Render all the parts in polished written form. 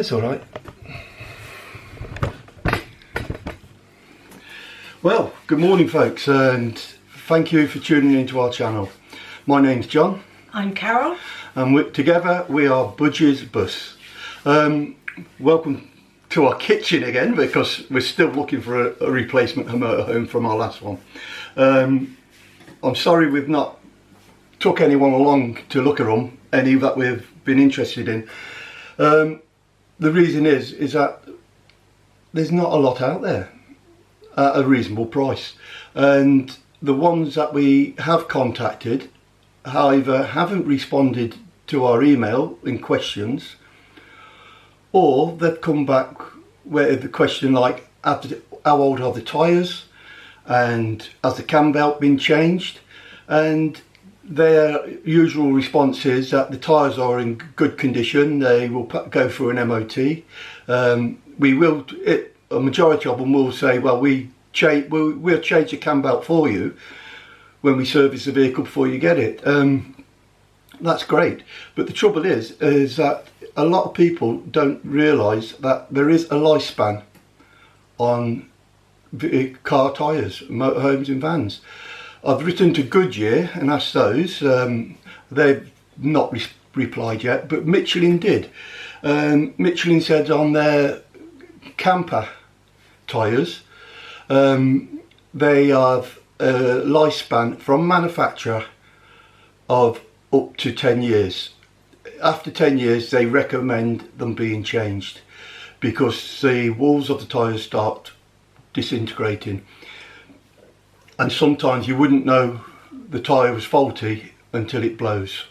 That's all right. Well, good morning folks, and thank you for tuning into our channel. My name's John. I'm Carol. And together we are Budgie's Bus. Welcome to our kitchen again, because we're still looking for a replacement motorhome from our last one. I'm sorry we've not took anyone along to look at them, any that we've been interested in. The reason is that there's not a lot out there at a reasonable price, and the ones that we have contacted either haven't responded to our email in questions, or they've come back with the question like, how old are the tyres, and has the cam belt been changed? And their usual response is that the tyres are in good condition, they will go through an MOT. A majority of them will say, well, we'll change the cam belt for you when we service the vehicle before you get it. That's great, but the trouble is that a lot of people don't realise that there is a lifespan on car tyres, motorhomes and vans. I've written to Goodyear and asked those. They've not replied yet, but Michelin did. Michelin said on their camper tyres, they have a lifespan from manufacturer of up to 10 years. After 10 years they recommend them being changed, because the walls of the tyres start disintegrating, and sometimes you wouldn't know the tyre was faulty until it blows.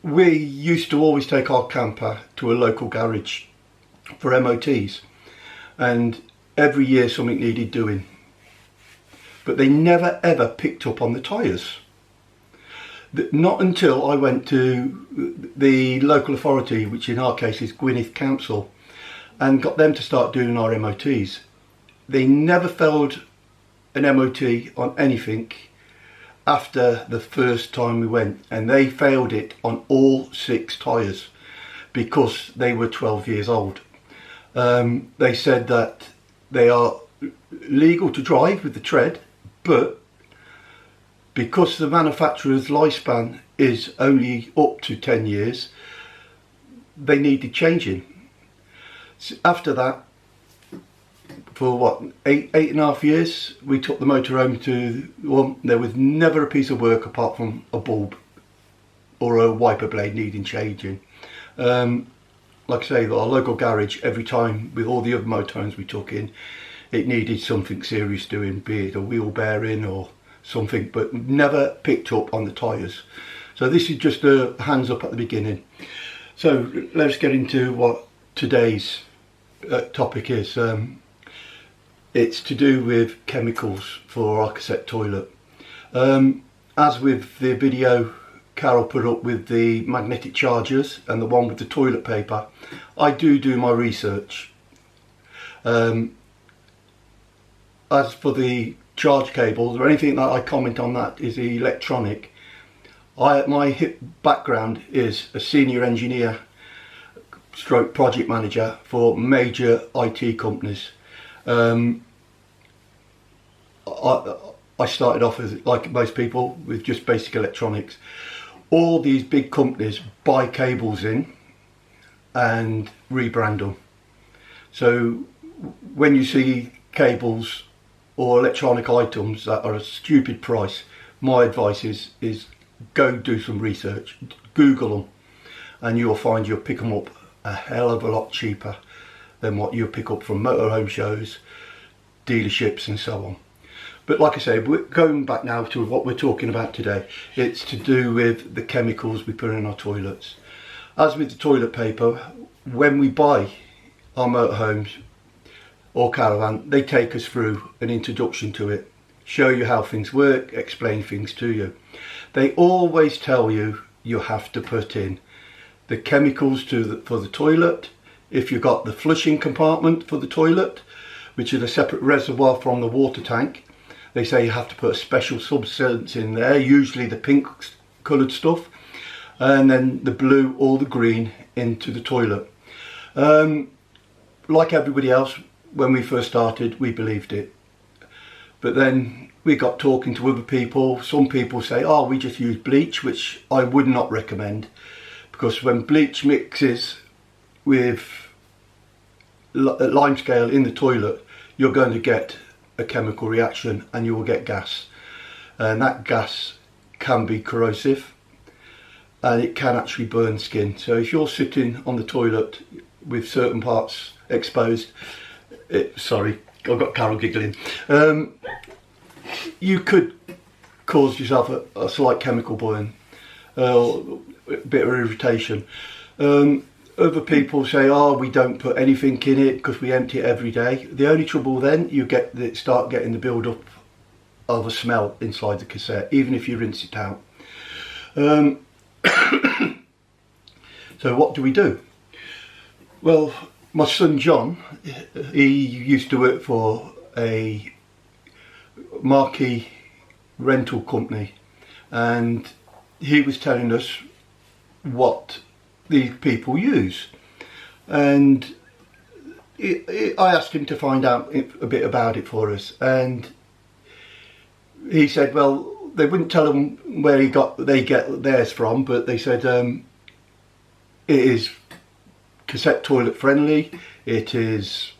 We used to always take our camper to a local garage for MOTs, and every year something needed doing, but they never ever picked up on the tyres. Not until I went to the local authority, which in our case is Gwynedd Council, and got them to start doing our MOTs. They never failed an MOT on anything after the first time we went, and they failed it on all 6 tyres because they were 12 years old. They said that they are legal to drive with the tread, but because the manufacturer's lifespan is only up to 10 years, they needed changing. So after that, for what, eight and a half years, we took the motorhome to, well, there was never a piece of work apart from a bulb or a wiper blade needing changing. Like I say, our local garage, every time with all the other motorhomes we took in, it needed something serious doing, be it a wheel bearing or something, but never picked up on the tyres. So this is just a hands up at the beginning. So let's get into what today's topic is. It's to do with chemicals for our cassette toilet. As with the video Carol put up with the magnetic chargers and the one with the toilet paper, I do my research. As for the charge cables or anything that I comment on that is electronic, my background is a senior engineer stroke project manager for major IT companies. I started off as, like most people, with just basic electronics. All these big companies buy cables in and rebrand them. So when you see cables or electronic items that are a stupid price, my advice is go do some research, Google them, and you'll find you'll pick them up a hell of a lot cheaper than what you pick up from motorhome shows, dealerships and so on. But like I say, we're going back now to what we're talking about today. It's to do with the chemicals we put in our toilets. As with the toilet paper, when we buy our motorhomes or caravan, they take us through an introduction to it, show you how things work, explain things to you. They always tell you you have to put in the chemicals for the toilet. If you've got the flushing compartment for the toilet, which is a separate reservoir from the water tank, they say you have to put a special substance in there, usually the pink coloured stuff, and then the blue or the green into the toilet. Like everybody else, when we first started, we believed it. But then we got talking to other people. Some people say, oh, we just use bleach, which I would not recommend, because when bleach mixes with lime scale in the toilet, you're going to get a chemical reaction and you will get gas. And that gas can be corrosive and it can actually burn skin. So if you're sitting on the toilet with certain parts exposed, sorry, I've got Carol giggling, you could cause yourself a slight chemical burn, a bit of irritation. Other people say, oh, we don't put anything in it because we empty it every day. The only trouble then, you start getting the build up of a smell inside the cassette, even if you rinse it out. So what do we do? Well, my son John, he used to work for a marquee rental company, and he was telling us what these people use, and I asked him to find out a bit about it for us, and he said, well, they wouldn't tell him where they get theirs from, but they said it is cassette toilet friendly, it is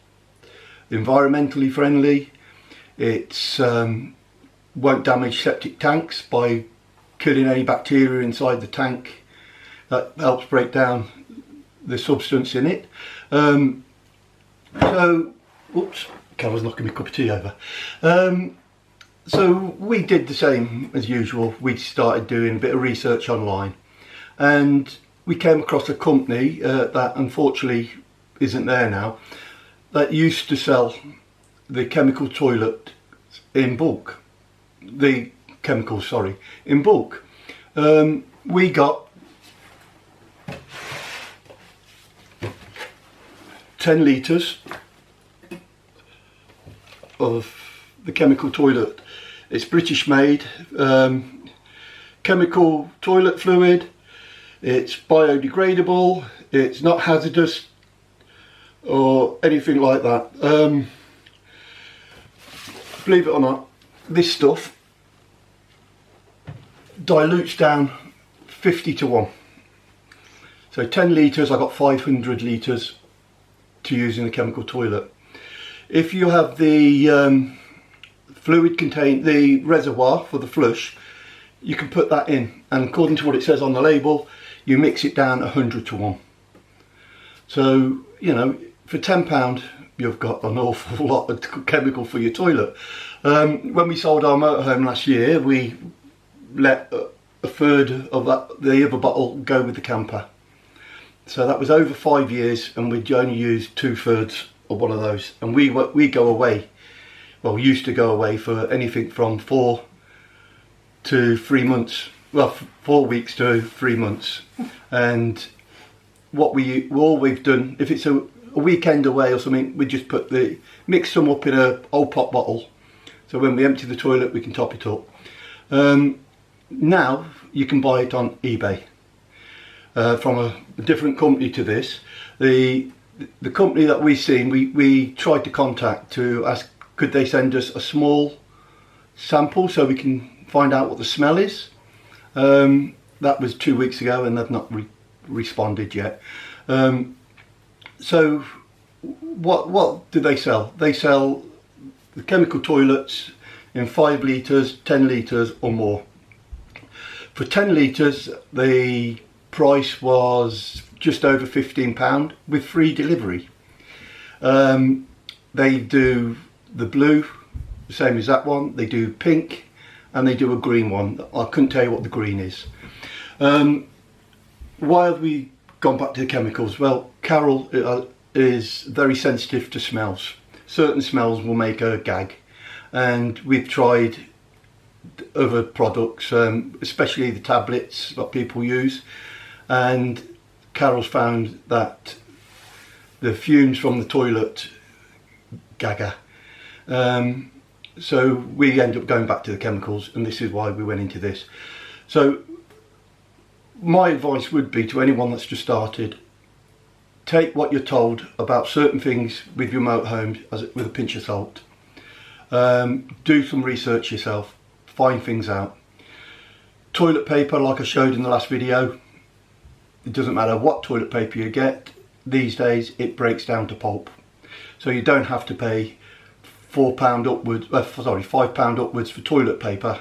environmentally friendly, it's won't damage septic tanks by killing any bacteria inside the tank. That helps break down the substance in it. So, oops, Carol's knocking my cup of tea over. So we did the same as usual. We started doing a bit of research online, and we came across a company that unfortunately isn't there now, that used to sell the chemical toilet in bulk. The chemicals, sorry, in bulk. We got 10 litres of the chemical toilet. It's British made, chemical toilet fluid, it's biodegradable, it's not hazardous or anything like that. Believe it or not, this stuff dilutes down 50 to 1. So 10 litres, I got 500 litres to use in a chemical toilet. If you have the the reservoir for the flush, you can put that in, and according to what it says on the label, you mix it down 100 to 1. So, you know, for £10 you've got an awful lot of chemical for your toilet. When we sold our motorhome last year, we let a third of the other bottle go with the camper. So that was over 5 years, and we'd only used 2/3 of one of those. And we go away, well, we used to go away for anything from 4 to 3 months. Well, 4 weeks to 3 months. And all we've done, if it's a weekend away or something, we just mix some up in a old pop bottle. So when we empty the toilet, we can top it up. Now you can buy it on eBay. From a different company to this. The company that we seen, we tried to contact to ask, could they send us a small sample so we can find out what the smell is. That was 2 weeks ago, and they've not responded yet. So what do they sell? They sell the chemical toilets in 5 litres, 10 litres or more. For 10 litres, the price was just over £15 with free delivery. They do the blue, the same as that one. They do pink, and they do a green one. I couldn't tell you what the green is. Why have we gone back to the chemicals? Well, Carol is very sensitive to smells. Certain smells will make her gag, and we've tried other products, especially the tablets that people use, and Carol's found that the fumes from the toilet gag her. So we end up going back to the chemicals, and this is why we went into this. So my advice would be to anyone that's just started, take what you're told about certain things with your motorhome with a pinch of salt. Do some research yourself, find things out. Toilet paper, like I showed in the last video, it doesn't matter what toilet paper you get, these days it breaks down to pulp. So you don't have to pay £5 upwards for toilet paper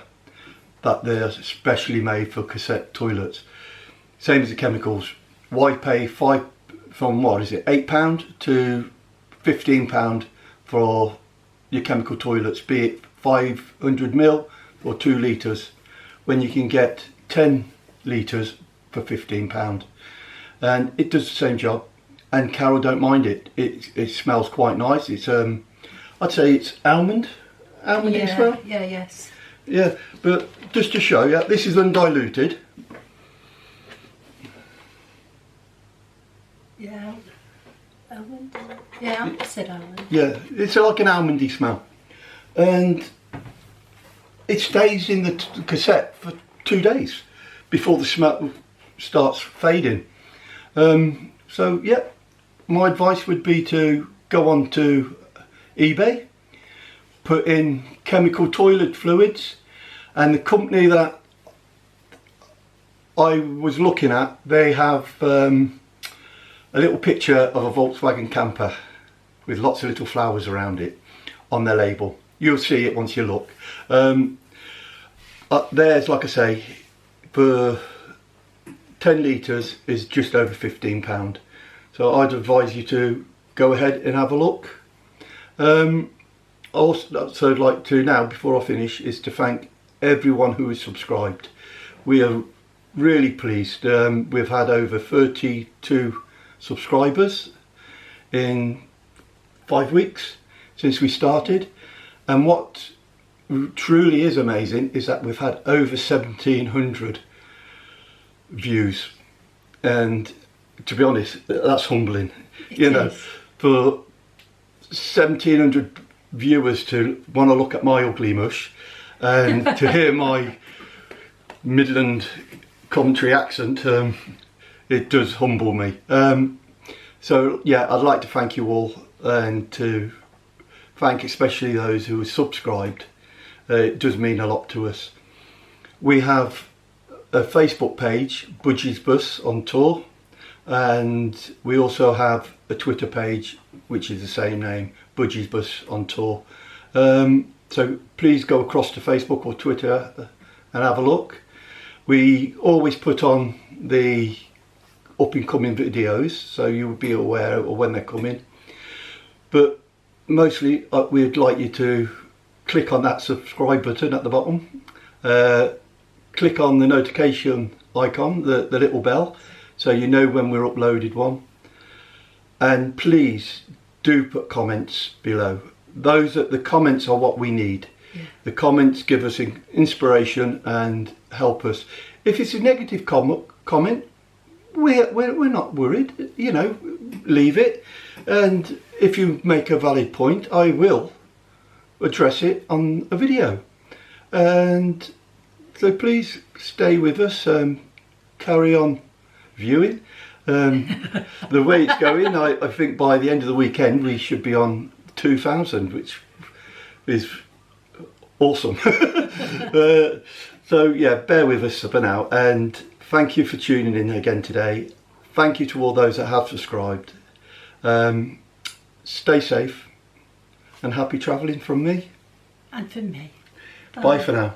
that they're specially made for cassette toilets. Same as the chemicals. Why pay from what is it, £8 to £15 for your chemical toilets, be it 500ml or 2 litres, when you can get 10 litres for £15, and it does the same job. And Carol don't mind it. It smells quite nice. It's I'd say it's almondy smell. Yeah, yes. Yeah, but just to show you, this is undiluted. Yeah, almond. Yeah, I said almond. Yeah, it's like an almondy smell, and it stays in the cassette for 2 days before the smell starts fading. So yeah, my advice would be to go on to eBay, put in chemical toilet fluids, and the company that I was looking at, they have a little picture of a Volkswagen camper with lots of little flowers around it on their label. You'll see it once you look. Theirs, like I say, for 10 litres is just over £15. So I'd advise you to go ahead and have a look. Also I'd like to now, before I finish, is to thank everyone who is subscribed. We are really pleased. We've had over 32 subscribers in 5 weeks since we started, and what truly is amazing is that we've had over 1,700 views, and to be honest, that's humbling. You know, for 1,700 viewers to want to look at my ugly mush and to hear my Midland commentary accent, it does humble me. So yeah, I'd like to thank you all, and to thank especially those who are subscribed. It does mean a lot to us. We have a Facebook page, Budgie's Bus on Tour, and we also have a Twitter page which is the same name, Budgie's Bus on Tour. So please go across to Facebook or Twitter and have a look. We always put on the up and coming videos, so you'll be aware of when they're coming. But mostly we'd like you to click on that subscribe button at the bottom, click on the notification icon, the little bell, so you know when we're uploaded one, and please do put comments below. The comments are what we need. Yeah. The comments give us inspiration and help us. If it's a negative comment, we're not worried, you know, leave it, and if you make a valid point, I will address it on a video. And so please stay with us, carry on viewing. The way it's going, I think by the end of the weekend we should be on 2,000, which is awesome. So yeah, bear with us for now, and thank you for tuning in again today. Thank you to all those that have subscribed. Stay safe and happy travelling from me. And from me. Bye for now.